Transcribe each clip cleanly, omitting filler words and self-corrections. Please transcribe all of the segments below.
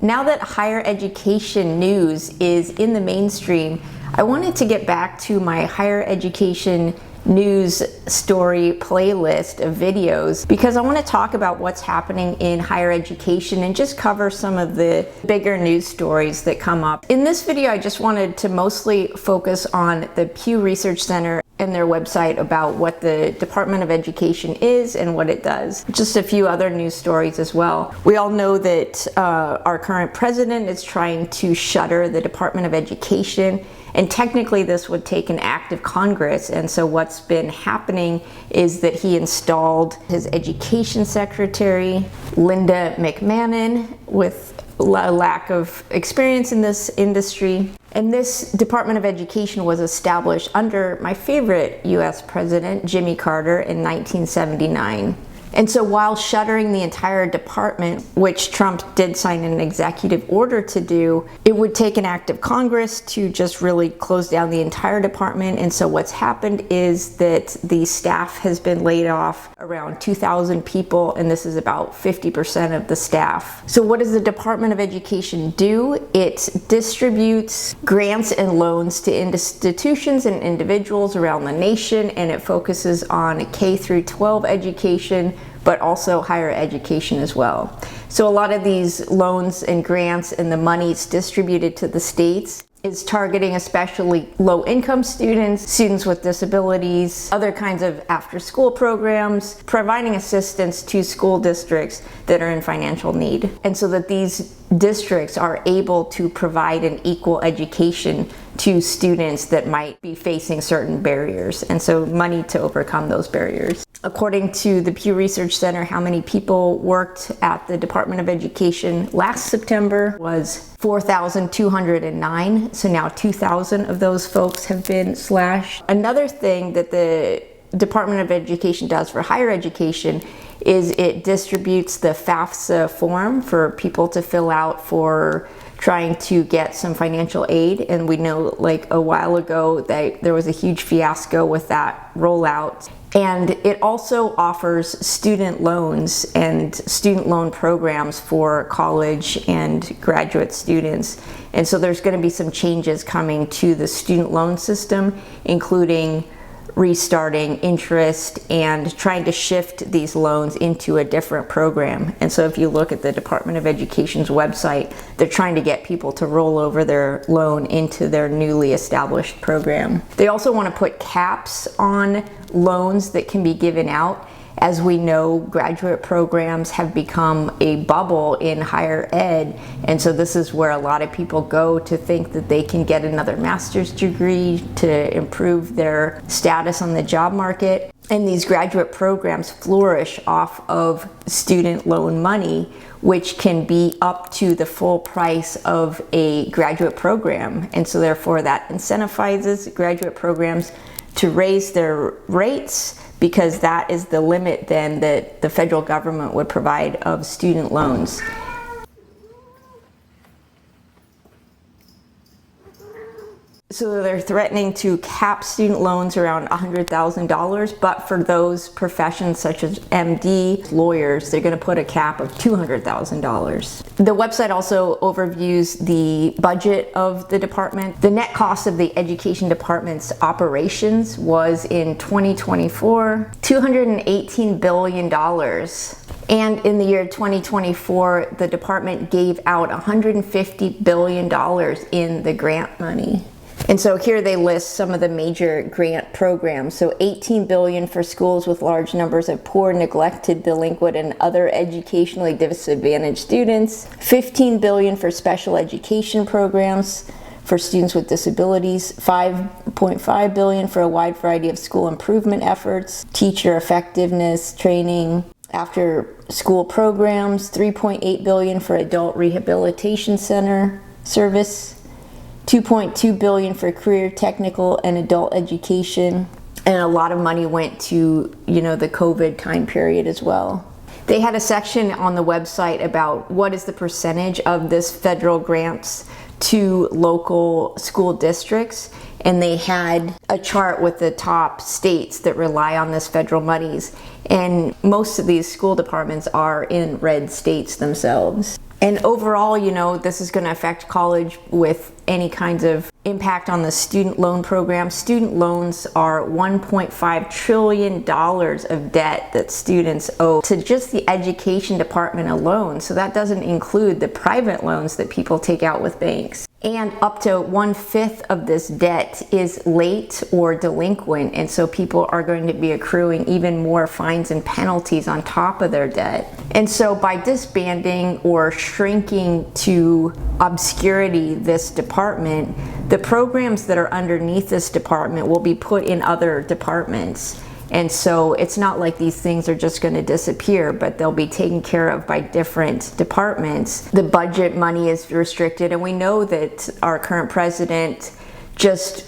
Now that higher education news is in the mainstream, I wanted to get back to my higher education news story playlist of videos because I want to talk about what's happening in higher education and just cover some of the bigger news stories that come up. In this video, I just wanted to mostly focus on the Pew Research Center and their website about what the Department of Education is and what it does. Just a few other news stories as well. We all know that our current president is trying to shutter the Department of Education, and technically this would take an act of Congress. And so what's been happening is that he installed his education secretary, Linda McMahon, with a lack of experience in this industry. And this Department of Education was established under my favorite US president, Jimmy Carter, in 1979. And so while shuttering the entire department, which Trump did sign an executive order to do, it would take an act of Congress to just really close down the entire department. And so what's happened is that the staff has been laid off, around 2,000 people, and this is about 50% of the staff. So what does the Department of Education do? It distributes grants and loans to institutions and individuals around the nation, and it focuses on K through 12 education, but also higher education as well. So a lot of these loans and grants and the monies distributed to the states is targeting especially low-income students, students with disabilities, other kinds of after-school programs, providing assistance to school districts that are in financial need. And so that these districts are able to provide an equal education to students that might be facing certain barriers, and so money to overcome those barriers. According to the Pew Research Center, how many people worked at the Department of Education last September was 4,209. So now 2,000 of those folks have been slashed. Another thing that the Department of Education does for higher education is it distributes the FAFSA form for people to fill out for trying to get some financial aid. And we know like a while ago that there was a huge fiasco with that rollout. And it also offers student loans and student loan programs for college and graduate students. And so there's going to be some changes coming to the student loan system, including restarting interest and trying to shift these loans into a different program. And so if you look at the Department of Education's website, they're trying to get people to roll over their loan into their newly established program. They also want to put caps on loans that can be given out. As we know, graduate programs have become a bubble in higher ed, and so this is where a lot of people go to think that they can get another master's degree to improve their status on the job market. And these graduate programs flourish off of student loan money, which can be up to the full price of a graduate program. And so therefore that incentivizes graduate programs to raise their rates, because that is the limit then that the federal government would provide of student loans. So they're threatening to cap student loans around $100,000, but for those professions such as MD, lawyers, they're going to put a cap of $200,000. The website also overviews the budget of the department. The net cost of the education department's operations was in 2024, $218 billion. And in the year 2024, the department gave out $150 billion in the grant money. And so here they list some of the major grant programs. So $18 billion for schools with large numbers of poor, neglected, delinquent, and other educationally disadvantaged students. $15 billion for special education programs for students with disabilities. $5.5 billion for a wide variety of school improvement efforts, teacher effectiveness training, after school programs. $3.8 billion for adult rehabilitation center service. $2.2 billion for career, technical, and adult education. And a lot of money went to, the COVID time period as well. They had a section on the website about what is the percentage of this federal grants to local school districts. And they had a chart with the top states that rely on this federal monies. And most of these school departments are in red states themselves. And overall, you know, this is going to affect college with any kinds of impact on the student loan program. Student loans are $1.5 trillion of debt that students owe to just the education department alone. So that doesn't include the private loans that people take out with banks. And up to 1/5 of this debt is late or delinquent, and so people are going to be accruing even more fines and penalties on top of their debt. And so by disbanding or shrinking to obscurity this department, the programs that are underneath this department will be put in other departments. And so it's not like these things are just going to disappear, but they'll be taken care of by different departments. The budget money is restricted, and we know that our current president just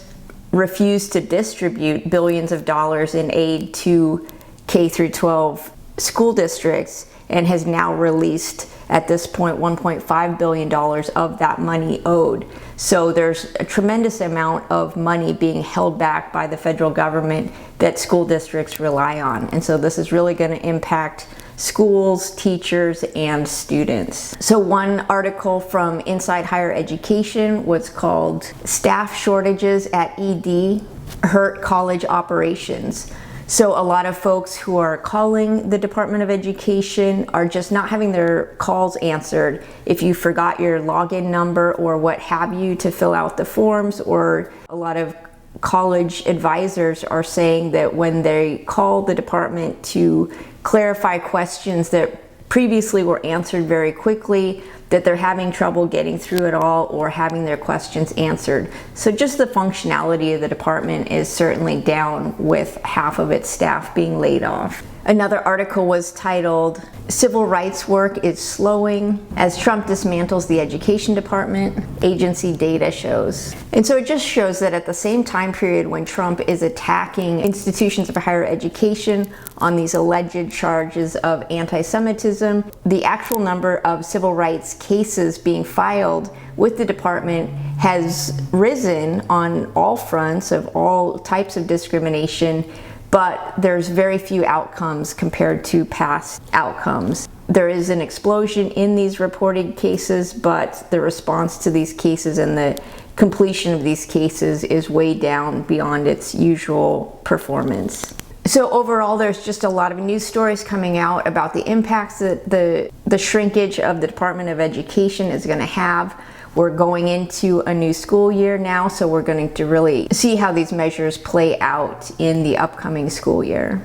refused to distribute billions of dollars in aid to K through 12 school districts, and has now released at this point $1.5 billion of that money owed. So there's a tremendous amount of money being held back by the federal government that school districts rely on. And so this is really going to impact schools, teachers, and students. So one article from Inside Higher Education was called "Staff Shortages at ED Hurt College Operations." So a lot of folks who are calling the Department of Education are just not having their calls answered. If you forgot your login number or what have you to fill out the forms, or a lot of college advisors are saying that when they call the department to clarify questions that previously were answered very quickly, that they're having trouble getting through it all or having their questions answered. So just the functionality of the department is certainly down, with half of its staff being laid off. Another article was titled "Civil Rights Work is Slowing as Trump Dismantles the Education Department, Agency Data Shows." And so it just shows that at the same time period when Trump is attacking institutions of higher education on these alleged charges of anti-Semitism, the actual number of civil rights cases being filed with the department has risen on all fronts of all types of discrimination, but there's very few outcomes compared to past outcomes. There is an explosion in these reported cases, but the response to these cases and the completion of these cases is way down beyond its usual performance. So overall, there's just a lot of news stories coming out about the impacts that the shrinkage of the Department of Education is going to have. We're going into a new school year now, so we're going to really see how these measures play out in the upcoming school year.